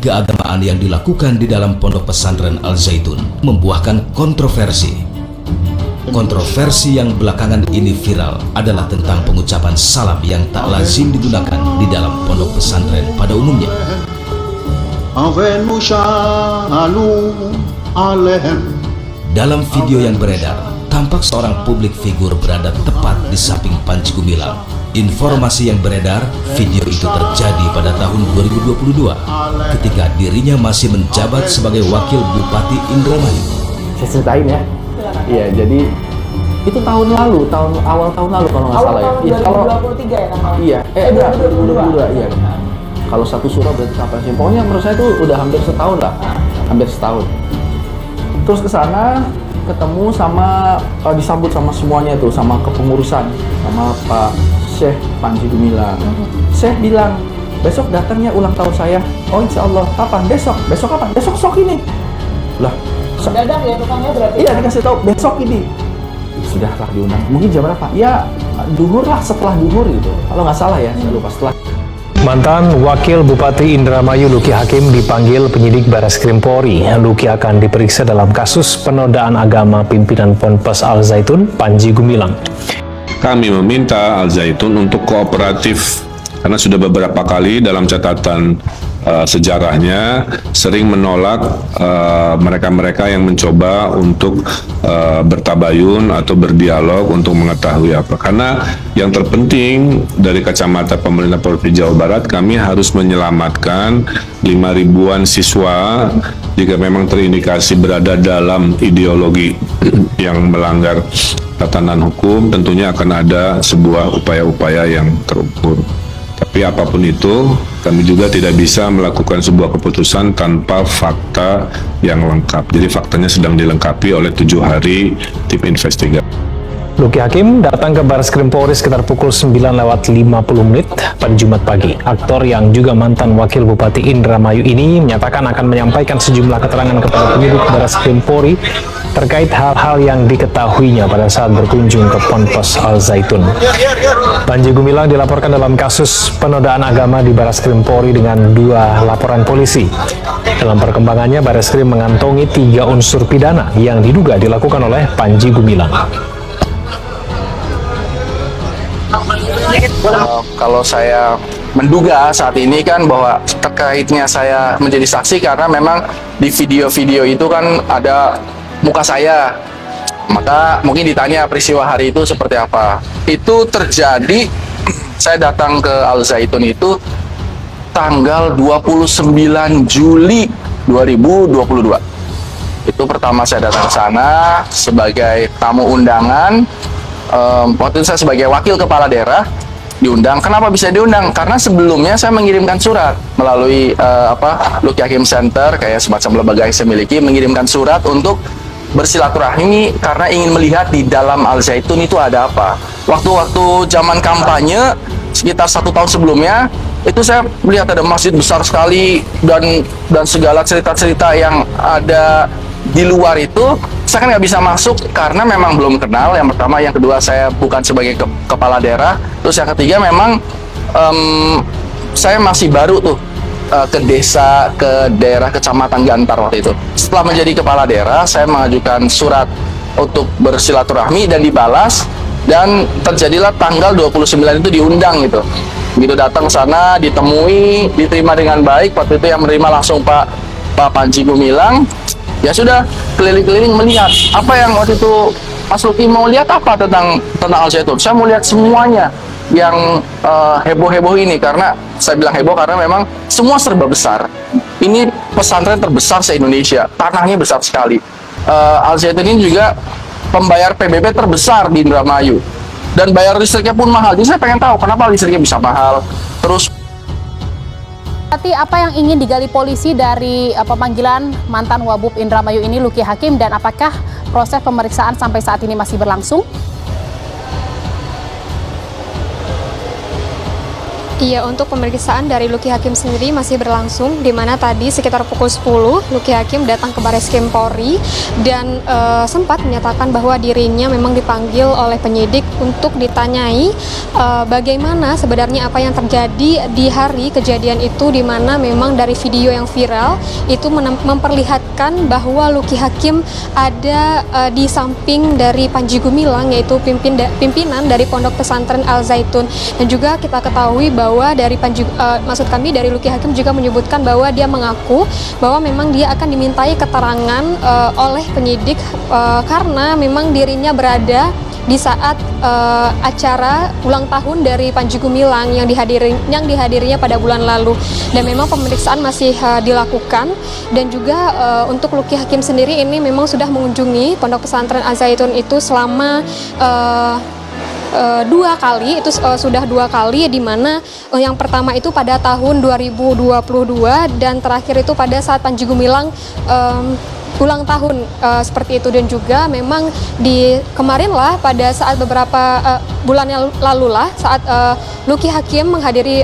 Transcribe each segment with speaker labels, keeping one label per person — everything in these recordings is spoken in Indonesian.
Speaker 1: keagamaan yang dilakukan di dalam Pondok Pesantren Al Zaitun membuahkan kontroversi. Kontroversi yang belakangan ini viral adalah tentang pengucapan salam yang tak lazim digunakan di dalam pondok pesantren pada umumnya. Dalam video yang beredar, tampak seorang publik figur berada tepat di samping Panji Gumilang. Informasi yang beredar, video itu terjadi pada tahun 2022 ketika dirinya masih menjabat sebagai Wakil Bupati Indramayu.
Speaker 2: Saya ceritain ya. Iya, jadi itu tahun lalu, awal tahun lalu kalau nggak salah ya.
Speaker 3: Iya, kalau 2023 ya namanya.
Speaker 2: Iya, 2022 iya. Kalau satu surah berarti kapan sih? Pokoknya menurut saya itu udah hampir setahun lah, hampir setahun. Terus ke sana ketemu sama disambut sama semuanya tuh, sama kepengurusan, sama Pak Syekh Panji Gumilang. Syekh bilang, besok datangnya ulang tahun saya. Oh insya Allah, kapan? Besok. Besok kapan? Besok ini. Lah,
Speaker 3: mendadak ya tukangnya berarti?
Speaker 2: Iya, dikasih tahu besok ini. Sudahlah diundang. Mungkin jam berapa? Ya, duhur lah, setelah duhur gitu. Kalau nggak salah ya, saya lupa setelah.
Speaker 4: Mantan Wakil Bupati Indramayu Luki Hakim dipanggil penyidik Bareskrim Polri. Luki akan diperiksa dalam kasus penodaan agama pimpinan Ponpes Al Zaitun, Panji Gumilang.
Speaker 5: Kami meminta Al Zaitun untuk kooperatif karena sudah beberapa kali dalam catatan sejarahnya sering menolak mereka-mereka yang mencoba untuk bertabayun atau berdialog untuk mengetahui apa. Karena yang terpenting dari kacamata pemerintah Provinsi Jawa Barat, kami harus menyelamatkan 5.000-an siswa jika memang terindikasi berada dalam ideologi yang melanggar tatanan hukum. Tentunya akan ada sebuah upaya-upaya yang terukur. Tapi apapun itu, kami juga tidak bisa melakukan sebuah keputusan tanpa fakta yang lengkap. Jadi faktanya sedang dilengkapi oleh 7 hari tim investigasi.
Speaker 4: Luki Hakim datang ke Bareskrim Polri sekitar pukul 9:50 pada Jumat pagi. Aktor yang juga mantan Wakil Bupati Indramayu ini menyatakan akan menyampaikan sejumlah keterangan kepada penyidik Bareskrim Polri terkait hal-hal yang diketahuinya pada saat berkunjung ke Ponpes Al Zaitun. Panji Gumilang dilaporkan dalam kasus penodaan agama di Bareskrim Polri dengan 2 laporan polisi. Dalam perkembangannya, Bareskrim mengantongi 3 unsur pidana yang diduga dilakukan oleh Panji Gumilang.
Speaker 2: Kalau saya menduga saat ini kan bahwa terkaitnya saya menjadi saksi karena memang di video-video itu kan ada muka saya, maka mungkin ditanya peristiwa hari itu seperti apa. Itu terjadi, saya datang ke Al Zaitun itu tanggal 29 Juli 2022. Itu pertama saya datang ke sana sebagai tamu undangan. Waktu itu saya sebagai wakil kepala daerah diundang. Kenapa bisa diundang? Karena sebelumnya saya mengirimkan surat melalui Luki Hakim Center, kayak semacam lembaga yang saya miliki, mengirimkan surat untuk bersilaturahmi karena ingin melihat di dalam Al Zaitun itu ada apa. Waktu-waktu zaman kampanye sekitar 1 tahun sebelumnya itu saya melihat ada masjid besar sekali dan segala cerita-cerita yang ada di luar itu saya kan nggak bisa masuk karena memang belum kenal. Yang pertama, yang kedua saya bukan sebagai kepala daerah. Terus yang ketiga memang saya masih baru tuh ke desa, ke daerah kecamatan Gantar waktu itu. Setelah menjadi kepala daerah, saya mengajukan surat untuk bersilaturahmi dan dibalas, dan terjadilah tanggal 29 itu diundang gitu. Begitu datang ke sana, ditemui, diterima dengan baik. Waktu itu yang menerima langsung Pak Panji Gumilang. Ya sudah, keliling-keliling melihat apa yang waktu itu Mas Luki mau lihat apa tentang Al Zaitun. Saya mau lihat semuanya yang heboh-heboh ini, karena saya bilang heboh karena memang semua serba besar. Ini pesantren terbesar se-Indonesia, tanahnya besar sekali. Al Zaitun ini juga pembayar PBB terbesar di Indramayu, dan bayar listriknya pun mahal. Jadi saya pengen tahu kenapa listriknya bisa mahal. Terus
Speaker 6: apa yang ingin digali polisi dari pemanggilan mantan Wabub Indramayu ini, Luki Hakim, dan apakah proses pemeriksaan sampai saat ini masih berlangsung?
Speaker 7: Iya, untuk pemeriksaan dari Luki Hakim sendiri masih berlangsung, di mana tadi sekitar pukul 10 Luki Hakim datang ke Barreskrim Polri dan sempat menyatakan bahwa dirinya memang dipanggil oleh penyidik untuk ditanyai bagaimana sebenarnya apa yang terjadi di hari kejadian itu, di mana memang dari video yang viral itu memperlihatkan bahwa Luki Hakim ada di samping dari Panji Gumilang, yaitu pimpinan dari Pondok Pesantren Al Zaitun. Dan juga kita ketahui bahwa dari dari Luki Hakim juga menyebutkan bahwa dia mengaku bahwa memang dia akan dimintai keterangan oleh penyidik karena memang dirinya berada di saat acara ulang tahun dari Panji Gumilang yang dihadirinya pada bulan lalu. Dan memang pemeriksaan masih dilakukan, dan juga untuk Luki Hakim sendiri ini memang sudah mengunjungi Pondok Pesantren Al Zaitun itu selama 2 kali, itu sudah 2 kali, di mana yang pertama itu pada tahun 2022 dan terakhir itu pada saat Panji Gumilang ulang tahun seperti itu. Dan juga memang kemarin lah pada saat beberapa bulan yang lalu lah saat Luki Hakim menghadiri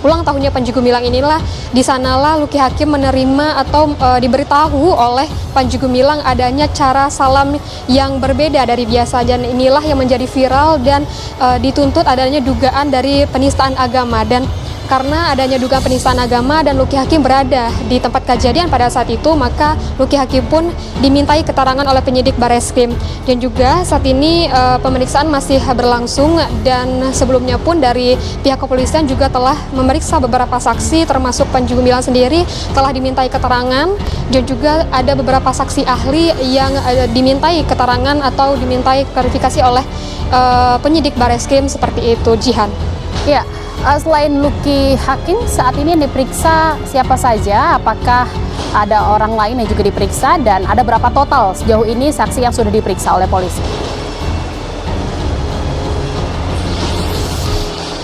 Speaker 7: ulang tahunnya Panji Gumilang inilah, di sanalah Luki Hakim menerima atau diberitahu oleh Panji Gumilang adanya cara salam yang berbeda dari biasa, dan inilah yang menjadi viral dan dituntut adanya dugaan dari penistaan agama. Dan karena adanya dugaan penistaan agama dan Luki Hakim berada di tempat kejadian pada saat itu, maka Luki Hakim pun dimintai keterangan oleh penyidik Barreskrim. Dan juga saat ini pemeriksaan masih berlangsung, dan sebelumnya pun dari pihak kepolisian juga telah memeriksa beberapa saksi, termasuk Panji Gumilang sendiri telah dimintai keterangan, dan juga ada beberapa saksi ahli yang dimintai keterangan atau dimintai klarifikasi oleh penyidik Barreskrim seperti itu, Jihan.
Speaker 6: Ya. Selain Luki Hakim, saat ini yang diperiksa siapa saja? Apakah ada orang lain yang juga diperiksa? Dan ada berapa total sejauh ini saksi yang sudah diperiksa oleh polisi?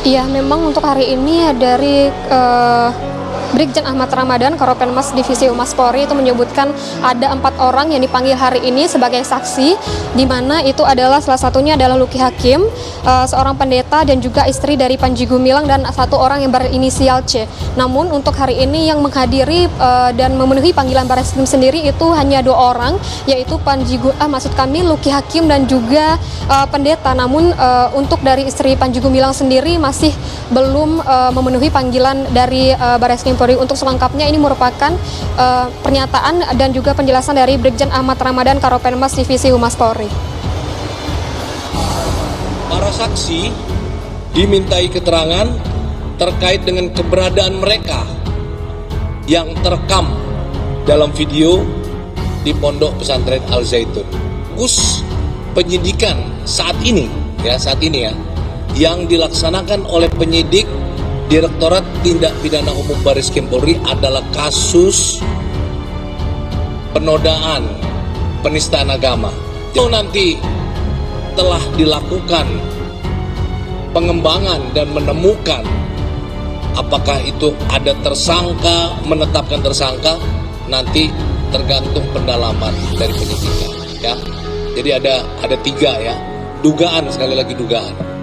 Speaker 7: Iya, memang untuk hari ini dari Brigjen Ahmad Ramadan, Karopenmas Divisi Humas Polri itu menyebutkan ada 4 orang yang dipanggil hari ini sebagai saksi, di mana itu adalah salah satunya adalah Luki Hakim, seorang pendeta dan juga istri dari Panji Gumilang, dan 1 orang yang berinisial C. Namun untuk hari ini yang menghadiri dan memenuhi panggilan Barreskrim sendiri itu hanya 2 orang, yaitu Luki Hakim dan juga pendeta. Namun untuk dari istri Panji Gumilang sendiri masih belum memenuhi panggilan dari Barreskrim Polri. Untuk selengkapnya ini merupakan pernyataan dan juga penjelasan dari Brigjen Ahmad Ramadan, Karopenmas Divisi Humas Polri.
Speaker 8: Para saksi dimintai keterangan terkait dengan keberadaan mereka yang terekam dalam video di Pondok Pesantren Al Zaitun. Fokus penyidikan saat ini ya, yang dilaksanakan oleh penyidik Direktorat Tindak Pidana Umum Barreskrim Polri adalah kasus penodaan penistaan agama. Itu nanti telah dilakukan pengembangan dan menemukan apakah itu ada tersangka, menetapkan tersangka, nanti tergantung pendalaman dari penyidikan ya. Jadi ada 3 ya, dugaan, sekali lagi dugaan.